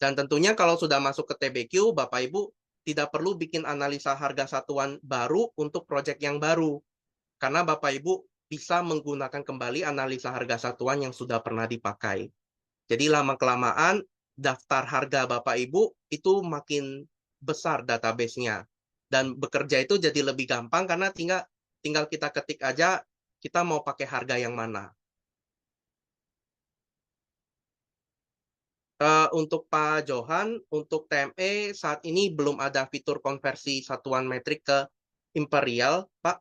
Dan tentunya kalau sudah masuk ke TBQ, Bapak Ibu tidak perlu bikin analisa harga satuan baru untuk proyek yang baru. Karena Bapak Ibu bisa menggunakan kembali analisa harga satuan yang sudah pernah dipakai. Jadi lama-kelamaan daftar harga Bapak Ibu itu makin besar database-nya. Dan bekerja itu jadi lebih gampang karena tinggal kita ketik aja kita mau pakai harga yang mana. Untuk Pak Johan, untuk TME saat ini belum ada fitur konversi satuan metrik ke imperial, Pak.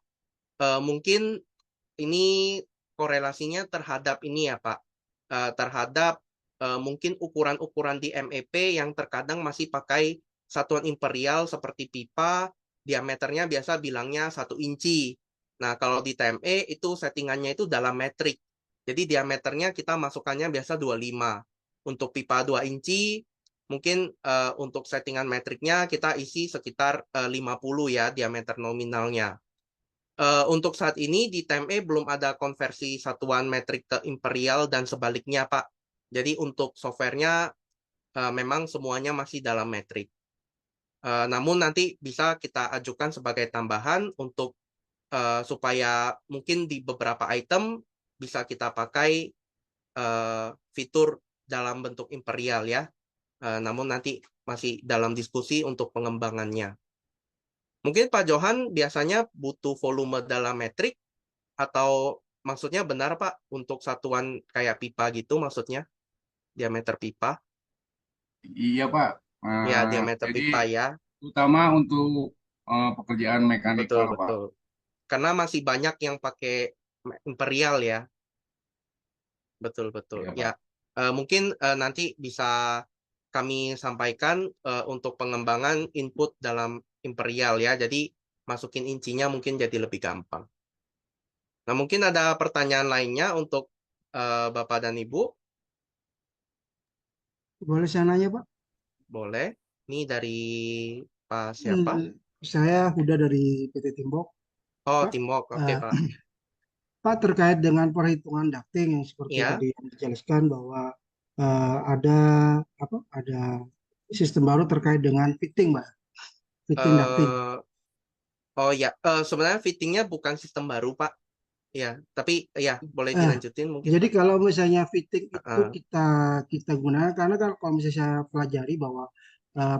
Mungkin ini korelasinya terhadap ini ya, Pak. Terhadap mungkin ukuran-ukuran di MEP yang terkadang masih pakai satuan imperial seperti pipa, diameternya biasa bilangnya 1 inci. Nah, kalau di TME itu settingannya itu dalam metrik. Jadi diameternya kita masukkannya biasa 25. Untuk pipa 2 inci, mungkin untuk settingan metriknya kita isi sekitar 50 ya diameter nominalnya. Untuk saat ini di TME belum ada konversi satuan metrik ke imperial dan sebaliknya, Pak. Jadi untuk softwarenya memang semuanya masih dalam metrik. Namun nanti bisa kita ajukan sebagai tambahan untuk supaya mungkin di beberapa item bisa kita pakai fitur dalam bentuk imperial ya. Namun nanti masih dalam diskusi untuk pengembangannya. Mungkin Pak Johan biasanya butuh volume dalam metrik atau maksudnya benar Pak untuk satuan kayak pipa gitu maksudnya diameter pipa? Iya Pak. Ya, Eh, diameter jadi pipa ya. utama untuk pekerjaan Betul, mekanikal Pak. betul. Karena masih banyak yang pakai imperial ya. Betul, betul. Iya Ya, Pak. mungkin nanti bisa kami sampaikan untuk pengembangan input dalam imperial ya. Jadi masukin incinya mungkin jadi lebih gampang. Nah, mungkin ada pertanyaan lainnya untuk Bapak dan Ibu. Boleh saya nanya, Pak? Boleh. Ini dari Pak siapa? Hmm, saya Huda dari PT Timbok. Oh, Pak, Timok. Oke, eh, Pak. Pak terkait dengan perhitungan ducting yang seperti Iya. tadi yang dijelaskan bahwa ada apa? Ada sistem baru terkait dengan fitting, Pak. Fitting ducting. eh oh ya, sebenarnya fittingnya bukan sistem baru, Pak. Ya, tapi ya boleh Eh, dilanjutin mungkin, jadi Pak. kalau misalnya fitting itu Heeh. kita gunakan karena kalau misalnya saya pelajari bahwa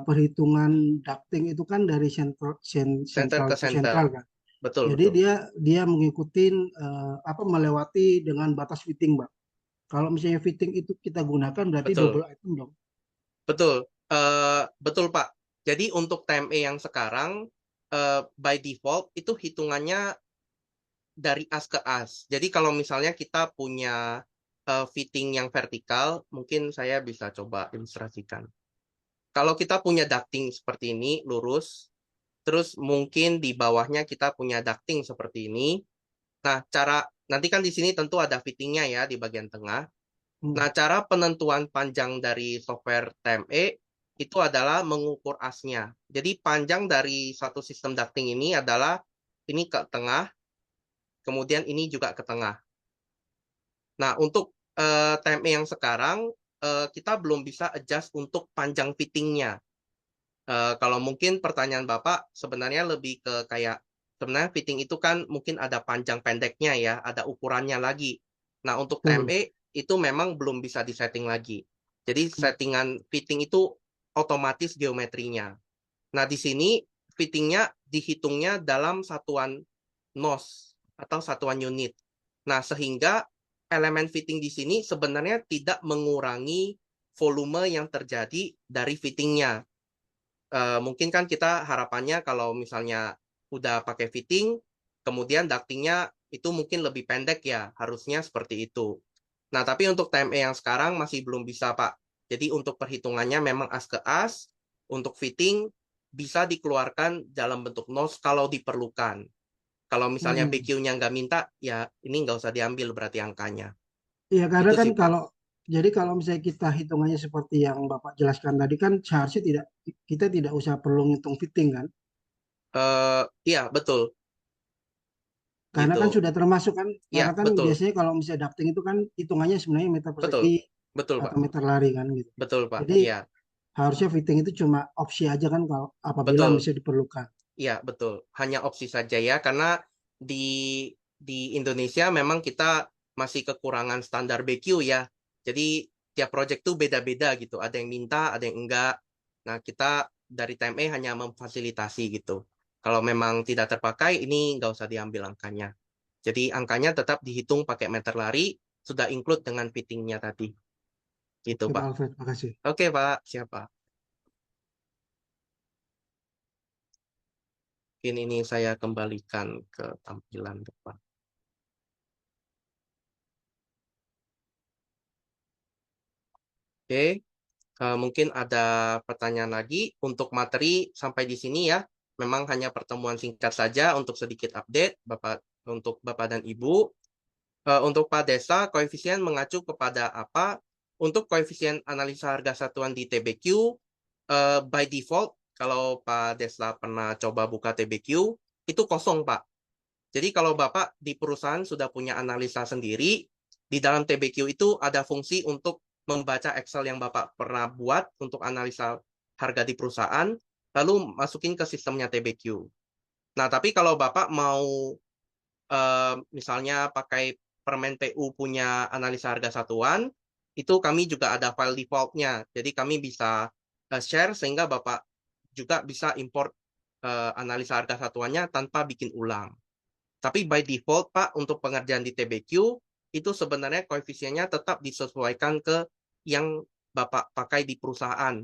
perhitungan ducting itu kan dari Center sentral ke to center. sentral kan. Betul, Jadi betul. dia mengikuti melewati dengan batas fitting, Mbak. Kalau misalnya fitting itu kita gunakan berarti Betul. double item dong. Betul. Betul, Pak. Jadi untuk TME yang sekarang by default itu hitungannya dari as ke as. Jadi kalau misalnya kita punya fitting yang vertikal, mungkin saya bisa coba ilustrasikan. Kalau kita punya ducting seperti ini, lurus, terus mungkin di bawahnya kita punya ducting seperti ini. Nah, nanti kan di sini tentu ada fittingnya ya di bagian tengah. Hmm. Nah, cara penentuan panjang dari software TME itu adalah mengukur asnya. Jadi panjang dari satu sistem ducting ini adalah ini ke tengah, kemudian ini juga ke tengah. Nah, untuk TME yang sekarang kita belum bisa adjust untuk panjang fittingnya. Kalau mungkin pertanyaan Bapak sebenarnya lebih ke kayak sebenarnya fitting itu kan mungkin ada panjang pendeknya ya, ada ukurannya lagi. Nah, untuk Betul. TME itu memang belum bisa disetting lagi. Jadi settingan fitting itu otomatis geometrinya. Nah, di sini fittingnya dihitungnya dalam satuan NOS atau satuan unit. Nah, sehingga elemen fitting di sini sebenarnya tidak mengurangi volume yang terjadi dari fittingnya. Mungkin kan kita harapannya kalau misalnya udah pakai fitting, kemudian ductingnya itu mungkin lebih pendek ya, harusnya seperti itu. Nah, tapi untuk TME yang sekarang masih belum bisa, Pak. Jadi untuk perhitungannya memang as ke as, untuk fitting bisa dikeluarkan dalam bentuk NOS kalau diperlukan. Kalau misalnya Hmm. BQ-nya nggak minta, ya ini nggak usah diambil berarti angkanya. Iya, karena Itu kan sih, Pak. kalau misalnya kita hitungannya seperti yang Bapak jelaskan tadi kan seharusnya kita tidak usah perlu ngitung fitting kan. Iya, betul. Karena kan Gitu. sudah termasuk kan, karena Iya, kan betul. biasanya kalau misalnya ducting itu kan hitungannya sebenarnya meter Betul. persegi Betul, atau Pak. meter lari kan gitu. Betul, Pak. Jadi Iya. harusnya fitting itu cuma opsi aja kan kalau apabila Betul. misalnya diperlukan. Iya, betul. Hanya opsi saja ya, karena di di Indonesia memang kita masih kekurangan standar BQ ya. Jadi tiap project tuh beda-beda gitu. Ada yang minta, ada yang enggak. Nah, kita dari TME hanya memfasilitasi gitu. Kalau memang tidak terpakai, ini nggak usah diambil angkanya. Jadi angkanya tetap dihitung pakai meter lari, sudah include dengan fittingnya tadi. Gitu, Oke, Pak Pak. Alfred, makasih. Oke, Pak. Siapa? Mungkin ini saya kembalikan ke tampilan depan. Oke, mungkin ada pertanyaan lagi untuk materi sampai di sini ya. Memang hanya pertemuan singkat saja untuk sedikit update untuk Bapak dan Ibu. Untuk Pak Desa, koefisien mengacu kepada apa? Untuk koefisien analisa harga satuan di TBQ, by default, kalau Pak Desa pernah coba buka TBQ, itu kosong, Pak. Jadi kalau Bapak di perusahaan sudah punya analisa sendiri, di dalam TBQ itu ada fungsi untuk membaca Excel yang Bapak pernah buat untuk analisa harga di perusahaan, lalu masukin ke sistemnya TBQ. Nah, tapi kalau Bapak mau misalnya pakai Permen PU punya analisa harga satuan, itu kami juga ada file default-nya. Jadi kami bisa share sehingga Bapak juga bisa import analisa harga satuannya tanpa bikin ulang. Tapi by default, Pak, untuk pengerjaan di TBQ, itu sebenarnya koefisiennya tetap disesuaikan ke yang Bapak pakai di perusahaan.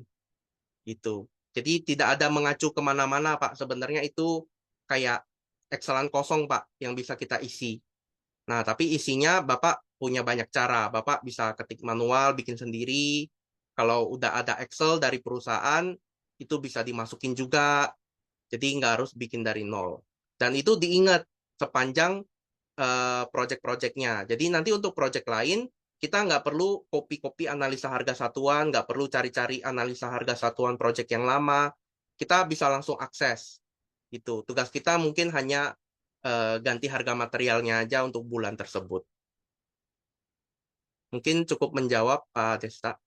Gitu. Jadi tidak ada mengacu kemana-mana, Pak. Sebenarnya itu kayak Excelan kosong, Pak, yang bisa kita isi. Nah, tapi isinya Bapak punya banyak cara. Bapak bisa ketik manual, bikin sendiri. Kalau udah ada Excel dari perusahaan, itu bisa dimasukin juga. Jadi nggak harus bikin dari nol. Dan itu diingat sepanjang project-projectnya. Jadi nanti untuk project lain, kita nggak perlu copy-copy analisa harga satuan, nggak perlu cari-cari analisa harga satuan project yang lama. Kita bisa langsung akses. Itu. Tugas kita mungkin hanya ganti harga materialnya aja untuk bulan tersebut. Mungkin cukup menjawab Pak Desta.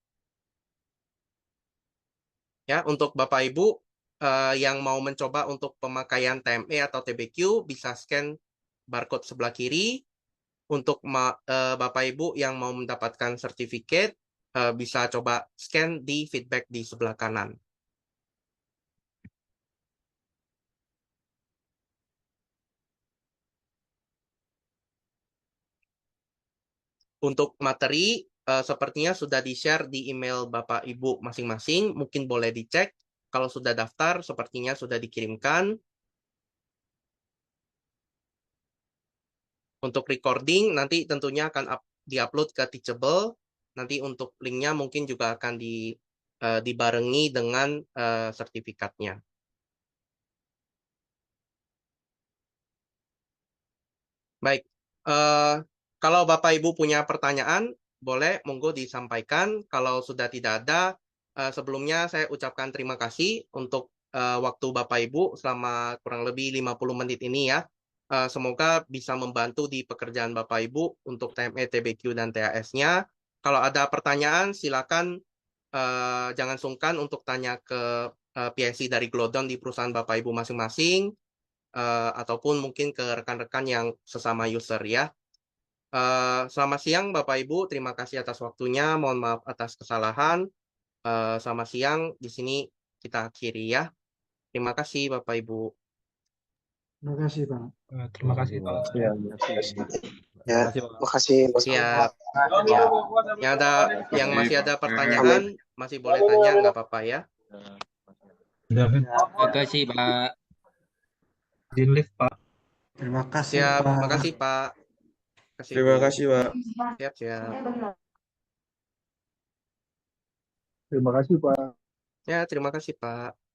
Ya, untuk Bapak Ibu yang mau mencoba untuk pemakaian TME atau TBQ bisa scan barcode sebelah kiri. Untuk Bapak Ibu yang mau mendapatkan sertifikat bisa coba scan di feedback di sebelah kanan. Untuk materi sepertinya sudah di-share di email Bapak Ibu masing-masing. Mungkin boleh dicek. Kalau sudah daftar, sepertinya sudah dikirimkan. Untuk recording, nanti tentunya akan di-upload ke Teachable. Nanti untuk linknya mungkin juga akan dibarengi dengan sertifikatnya. Baik, kalau Bapak Ibu punya pertanyaan, boleh monggo disampaikan. Kalau sudah tidak ada, sebelumnya saya ucapkan terima kasih untuk waktu Bapak Ibu selama kurang lebih 50 menit ini ya. Semoga bisa membantu di pekerjaan Bapak Ibu untuk TME, TBQ, dan TAS-nya. Kalau ada pertanyaan, silakan jangan sungkan untuk tanya ke PIC dari Glodon di perusahaan Bapak Ibu masing-masing, ataupun mungkin ke rekan-rekan yang sesama user ya. Selamat siang Bapak Ibu, terima kasih atas waktunya. Mohon maaf atas kesalahan. Selamat siang, di sini kita akhiri ya. Terima kasih Bapak Ibu. Terima kasih, Pak. Terima kasih Pak. Ya, Terima kasih Pak. makasih Mas Siap. Alfa. Ya. Yang masih ada pertanyaan, masih boleh tanya, nggak apa-apa ya. Terima kasih Pak. Di lift Pak. Terima kasih, Siap, Pak. makasih Pak. Terima Bu. kasih, Pak. Siap, siap. Terima kasih Pak. Ya, terima kasih Pak.